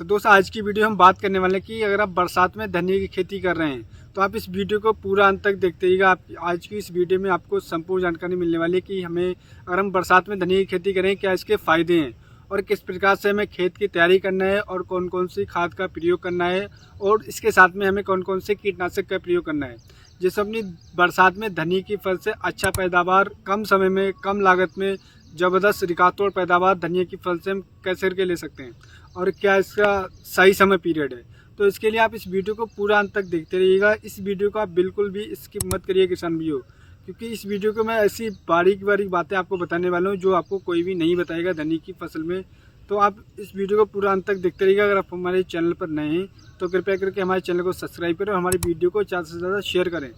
तो दोस्तों आज की वीडियो हम बात करने वाले हैं कि अगर आप बरसात में धनिया की खेती कर रहे हैं तो आप इस वीडियो को पूरा अंत तक देखते रहिएगा। आप आज की इस वीडियो में आपको संपूर्ण जानकारी मिलने वाली है कि हमें अगर हम बरसात में धनिया की खेती करें क्या इसके फ़ायदे हैं और किस प्रकार से हमें खेत की तैयारी करना है और कौन कौन सी खाद का प्रयोग करना है और इसके साथ में हमें कौन कौन से कीटनाशक का प्रयोग करना है, जिससे अपनी बरसात में धनिया की फसल से अच्छा पैदावार कम समय में कम लागत में ज़बरदस्त रिकॉर्ड पैदावार धनिया की फसल से हम कैसे करके ले सकते हैं और क्या इसका सही समय पीरियड है। तो इसके लिए आप इस वीडियो को पूरा अंत तक देखते रहिएगा। इस वीडियो को आप बिल्कुल भी स्किप मत करिए किसान भाइयों, क्योंकि इस वीडियो को मैं ऐसी बारीक बारीक बातें आपको बताने वाला हूँ जो आपको कोई भी नहीं बताएगा धनिया की फसल में। तो आप इस वीडियो को पूरा अंत तक देखते रहिएगा। अगर आप हमारे चैनल पर नए हैं तो कृपया करके हमारे चैनल को सब्सक्राइब करें और हमारी वीडियो को ज़्यादा से ज़्यादा शेयर करें,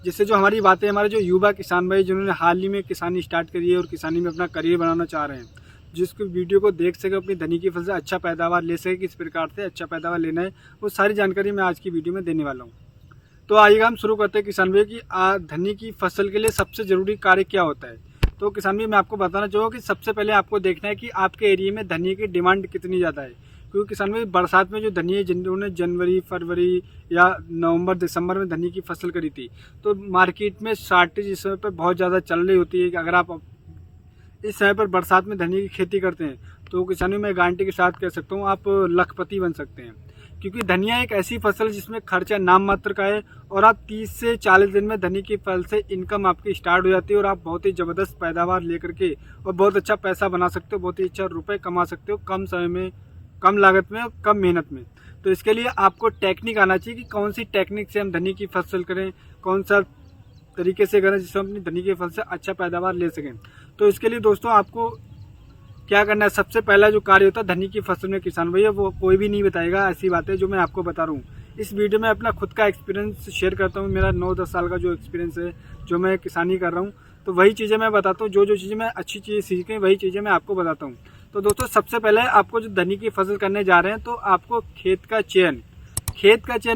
जिससे जो हमारी बातें हमारे जो युवा किसान भाई जिन्होंने हाल ही में किसानी स्टार्ट करी है और किसानी में अपना करियर बनाना चाह रहे हैं, जिसको वीडियो को देख सके अपनी धनिया की फसल से अच्छा पैदावार ले सके, किस प्रकार से अच्छा पैदावार लेना है, वो सारी जानकारी मैं आज की वीडियो में देने वाला हूँ। तो आइएगा हम शुरू करते हैं किसान भाई कि धनिया की फसल के लिए सबसे ज़रूरी कार्य क्या होता है। तो किसान भाई मैं आपको बताना चाहूँगा कि सबसे पहले आपको देखना है कि आपके एरिया में धनिया की डिमांड कितनी ज़्यादा है, क्योंकि किसान भाई बरसात में जो धनिया जिन्होंने जनवरी फरवरी या नवंबर दिसंबर में धनिया की फसल करी थी तो मार्केट में शॉर्टेज इस समय पर बहुत ज़्यादा चल रही होती है कि अगर आप इस समय पर बरसात में धनिया की खेती करते हैं तो किसानों में गारंटी के साथ कह सकता हूँ आप लखपति बन सकते हैं, क्योंकि धनिया एक ऐसी फसल जिसमें खर्चा नाम मात्र का है और आप 30 से 40 दिन में धनिया की फसल से इनकम आपकी स्टार्ट हो जाती है और आप बहुत ही ज़बरदस्त पैदावार लेकर के और बहुत अच्छा पैसा बना सकते हो, बहुत ही अच्छा रुपये कमा सकते हो कम समय में, कम लागत में और कम मेहनत में। तो इसके लिए आपको टेक्निक आना चाहिए कि कौन सी टेक्निक से हम धनिया की फसल करें, कौन सा तरीके से करें जिससे हम अपनी धनिया की फसल से अच्छा पैदावार ले सकें। तो इसके लिए दोस्तों आपको क्या करना है, सबसे पहला जो कार्य होता है धनिया की फसल में किसान भैया वो कोई भी नहीं बताएगा, ऐसी बातें जो मैं आपको बता रहा हूँ। इस वीडियो में अपना खुद का एक्सपीरियंस शेयर करता हूँ, मेरा 9-10 साल का जो एक्सपीरियंस है, जो मैं किसानी कर रहा हूँ, तो वही चीज़ें मैं बताता हूँ। जो जो चीज़ें मैं अच्छी चीज़ें सीखें वही चीज़ें मैं आपको बताता हूँ। तो दोस्तों सबसे पहले आपको जो धनिया की फसल करने जा रहे हैं तो आपको खेत का चयन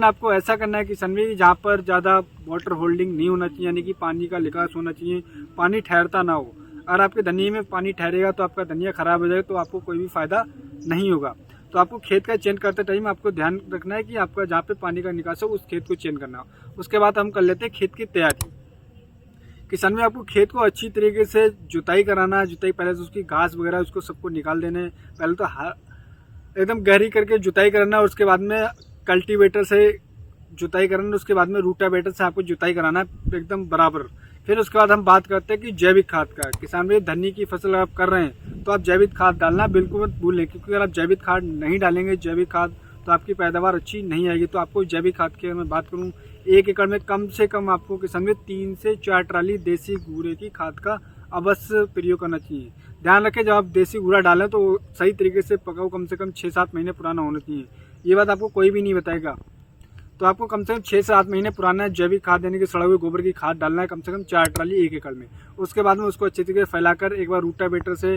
आपको ऐसा करना है किसान भाई जहाँ पर ज़्यादा वाटर होल्डिंग नहीं होना चाहिए, यानी कि पानी का निकास होना चाहिए, पानी ठहरता ना हो। अगर आपके धनिया में पानी ठहरेगा तो आपका धनिया खराब हो जाएगा, तो आपको कोई भी फ़ायदा नहीं होगा। तो आपको खेत का चयन करते टाइम आपको ध्यान रखना है कि आपका जहाँ पे पानी का निकास हो उस खेत को चयन करना हो। उसके बाद हम कर लेते हैं खेत की तैयारी। किसान में आपको खेत को अच्छी तरीके से जुताई कराना है। जुताई पहले से उसकी घास वगैरह उसको सबको निकाल देना है, पहले तो एकदम गहरी करके जुताई करना है। उसके बाद में कल्टीवेटर से जुताई कराना, उसके बाद में रूटावेटर से आपको जुताई कराना है एकदम बराबर। फिर उसके बाद हम बात करते हैं कि जैविक खाद का। किसान भाई धनिया की फसल आप कर रहे हैं तो आप जैविक खाद डालना बिल्कुल मत भूलें, क्योंकि अगर आप जैविक खाद नहीं डालेंगे जैविक खाद तो आपकी पैदावार अच्छी नहीं आएगी। तो आपको जैविक खाद की मैं बात करूँ 1 एकड़ में कम से कम आपको किसान भाई 3 से 4 ट्राली देसी घूरे की खाद का अवश्य प्रयोग करना चाहिए। ध्यान रखें जब आप देसी घूरा डालें तो सही तरीके से पकाओ, कम से कम 6-7 महीने पुराना होना चाहिए। ये बात आपको कोई भी नहीं बताएगा। तो आपको कम से कम 6 से 8 महीने पुराना जैविक खाद यानी कि सड़े हुए गोबर की खाद डालना है, कम से कम 4 ट्राली 1 एकड़ में। उसके बाद में उसको अच्छी तरीके से फैलाकर एक बार रूटावेटर से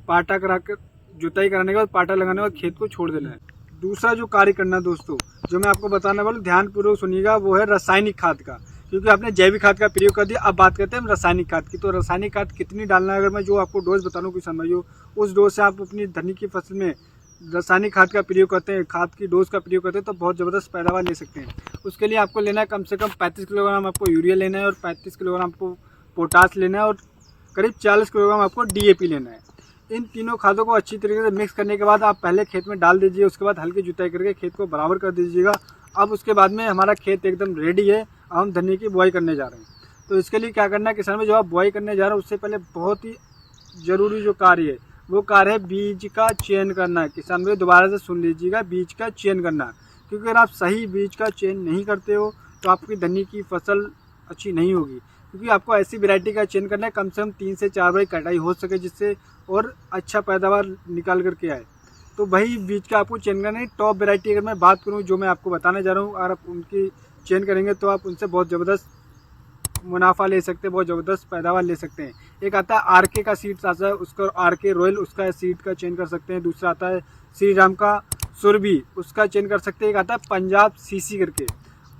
पाटा कराकर जुताई कराने के बाद पाटा लगाने के बाद खेत को छोड़ देना है। दूसरा जो कार्य करना है दोस्तों, जो मैं आपको बताने वाला हूँ ध्यानपूर्वक सुनिएगा, वो है रासायनिक खाद का। क्योंकि आपने जैविक खाद का प्रयोग कर दिया, अब बात करते हैं हम रासायनिक खाद की। तो रासायनिक खाद कितनी डालना है, अगर मैं जो आपको डोज बता रहा हूँ किसान भाइयों, उस डोज से आप अपनी धनिया की फसल में रासायनिक खाद का प्रयोग करते हैं, खाद की डोज का प्रयोग करते हैं तो बहुत ज़बरदस्त पैदावार ले सकते हैं। उसके लिए आपको लेना है कम से कम 35 किलोग्राम आपको यूरिया लेना है और 35 किलोग्राम आपको पोटास लेना है और करीब 40 किलोग्राम आपको DAP लेना है। इन तीनों खादों को अच्छी तरीके से मिक्स करने के बाद आप पहले खेत में डाल दीजिए। उसके बाद हल्की जुताई करके खेत को बराबर कर दीजिएगा। अब उसके बाद में हमारा खेत एकदम रेडी है, अब हम धनिया की बुआई करने जा रहे हैं। तो इसके लिए क्या करना है किसान में, जब आप बुआई करने जा रहे हैं उससे पहले बहुत ही ज़रूरी जो कार्य है वो कार्य है बीज का चयन करना है। किसान भाई दोबारा से सुन लीजिएगा, बीज का चयन करना, क्योंकि अगर आप सही बीज का चयन नहीं करते हो तो आपकी धनिया की फसल अच्छी नहीं होगी। क्योंकि आपको ऐसी वैरायटी का चयन करना है कम से कम 3 से 4 बार कटाई हो सके, जिससे और अच्छा पैदावार निकाल करके आए। तो वही बीज का आपको चयन करना है। टॉप वैरायटी अगर मैं बात करूँ जो मैं आपको बताने जा रहा हूँ, अगर आप उनकी चयन करेंगे तो आप उनसे बहुत ज़बरदस्त मुनाफा ले सकते हैं, बहुत ज़बरदस्त पैदावार ले सकते हैं। एक आता है RK का सीड्स आता है, उसका RK रॉयल उसका सीड का चयन कर सकते हैं। दूसरा आता है श्री राम का सुरभि, उसका चयन कर सकते हैं। एक आता है पंजाब CC करके।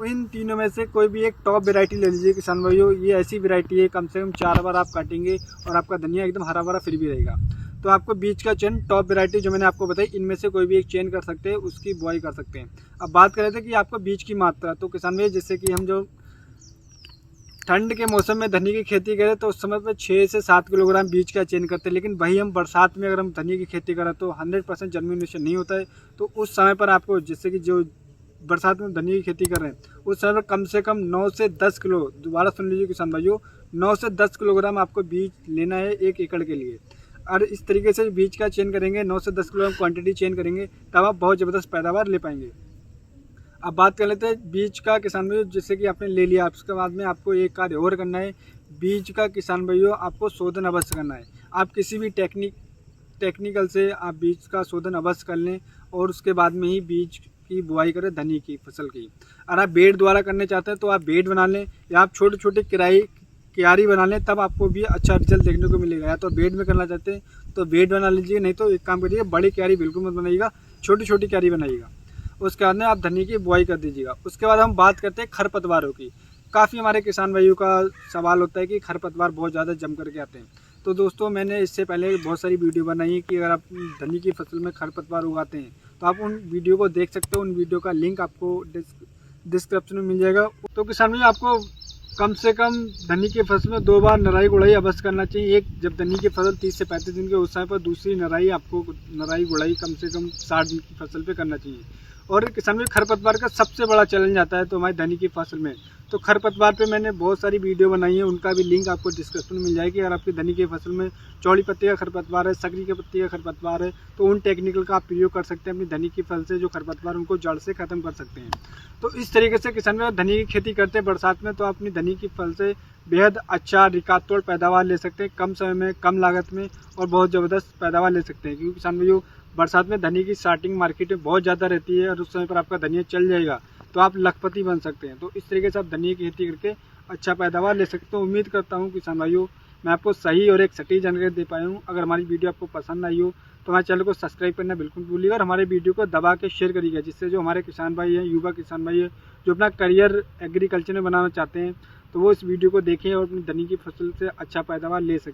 इन तीनों में से कोई भी एक टॉप वैरायटी ले लीजिए किसान भाइयों। ये ऐसी वैरायटी है कम से कम 4 बार आप काटेंगे और आपका धनिया एकदम हरा भरा फिर भी रहेगा। तो आपको बीज का चयन टॉप वैरायटी जो मैंने आपको बताई इनमें से कोई भी एक चयन कर सकते हैं, उसकी बुआई कर सकते हैं। अब बात कर रहे थे कि आपको बीज की मात्रा, तो किसान भाई जैसे कि हम जो ठंड के मौसम में धनिया की खेती करें तो उस समय पर 6 से 7 किलोग्राम बीज का चयन करते हैं, लेकिन वही हम बरसात में अगर हम धनिया की खेती करें तो 100% जर्मिनेशन नहीं होता है। तो उस समय पर आपको, जैसे कि जो बरसात में धनिया की खेती कर रहे हैं उस समय पर कम से कम 9 से 10 किलो, दोबारा सुन लीजिए किसान भाइयों, 9 से 10 किलोग्राम आपको बीज लेना है 1 एकड़ के लिए। और इस तरीके से बीज का चयन करेंगे, 9 से 10 किलोग्राम क्वांटिटी चयन करेंगे, तब आप बहुत ज़बरदस्त पैदावार ले पाएंगे। अब बात कर लेते हैं बीज का किसान भाइयों, जैसे कि आपने ले लिया, उसके बाद में आपको एक कार्य और करना है। बीज का किसान भाइयों आपको शोधन अवश्य करना है। आप किसी भी टेक्निकल से आप बीज का शोधन अवश्य कर लें और उसके बाद में ही बीज की बुआई करें धनिया की फसल की। अगर आप बेड द्वारा करने चाहते हैं तो आप बेड बना लें, या आप छोटे छोटे क्यारी बना लें, तब आपको भी अच्छा रिजल्ट देखने को मिलेगा। या तो बेड में करना चाहते हैं तो बेड बना लीजिए, नहीं तो एक काम करिए, बड़ी क्यारी बिल्कुल मत बनाइएगा, छोटी छोटी क्यारी बनाइएगा। उसके बाद में आप धनिया की बुआई कर दीजिएगा। उसके बाद हम बात करते हैं खरपतवारों की। काफ़ी हमारे किसान भाइयों का सवाल होता है कि खरपतवार बहुत ज़्यादा जम करके आते हैं। तो दोस्तों मैंने इससे पहले बहुत सारी वीडियो बनाई है कि अगर आप धनिया की फसल में खरपतवार उगाते हैं तो आप उन वीडियो को देख सकते हो। उन वीडियो का लिंक आपको डिस्क्रिप्शन में मिल जाएगा। तो किसान भाई आपको कम से कम धनिया की फसल में 2 बार नराई गुड़ाई अवश्य करना चाहिए। एक जब धनिया की फसल 30 से 35 दिन के उस समय पर, दूसरी नराई गुड़ाई कम से कम 60 दिन की फसल पे करना चाहिए। और किसान भाई खरपतवार का सबसे बड़ा चैलेंज आता है तो हमारी धनिया की फसल में, तो खरपतवार पे मैंने बहुत सारी वीडियो बनाई है, उनका भी लिंक आपको डिस्क्रिप्शन में मिल जाएगी। अगर आपकी धनिया की फसल में चौड़ी पत्ती का खरपतवार है, सकरी के पत्ती का खरपतवार है, तो उन टेक्निकल का आप प्रयोग कर सकते हैं। अपनी धनिया की फसल से जो खरपतवार उनको जड़ से खत्म कर सकते हैं। तो इस तरीके से किसान भाई धनिया की खेती करते हैं बरसात में, तो आप अपनी धनिया की फसल से बेहद अच्छा रिकॉर्ड पैदावार ले सकते हैं, कम समय में, कम लागत में, और बहुत ज़बरदस्त पैदावार ले सकते हैं। क्योंकि किसान भाइयों बरसात में धनिया की स्टार्टिंग मार्केट में बहुत ज़्यादा रहती है और उस समय पर आपका धनिया चल जाएगा तो आप लखपति बन सकते हैं। तो इस तरीके से आप धनिया की खेती करके अच्छा पैदावार ले सकते हो। उम्मीद करता हूँ किसान भाइयों मैं आपको सही और एक सटीक जानकारी दे पाया हूँ। अगर हमारी वीडियो आपको पसंद आई हो तो हमारे चैनल को सब्सक्राइब करना बिल्कुल भूलिएगा और हमारे वीडियो को दबा के शेयर करिएगा, जिससे जो हमारे किसान भाई हैं, युवा किसान भाई हैं, जो अपना करियर एग्रीकल्चर में बनाना चाहते हैं, तो वो इस वीडियो को देखें और अपनी धनिया की फसल से अच्छा पैदावार ले सकें।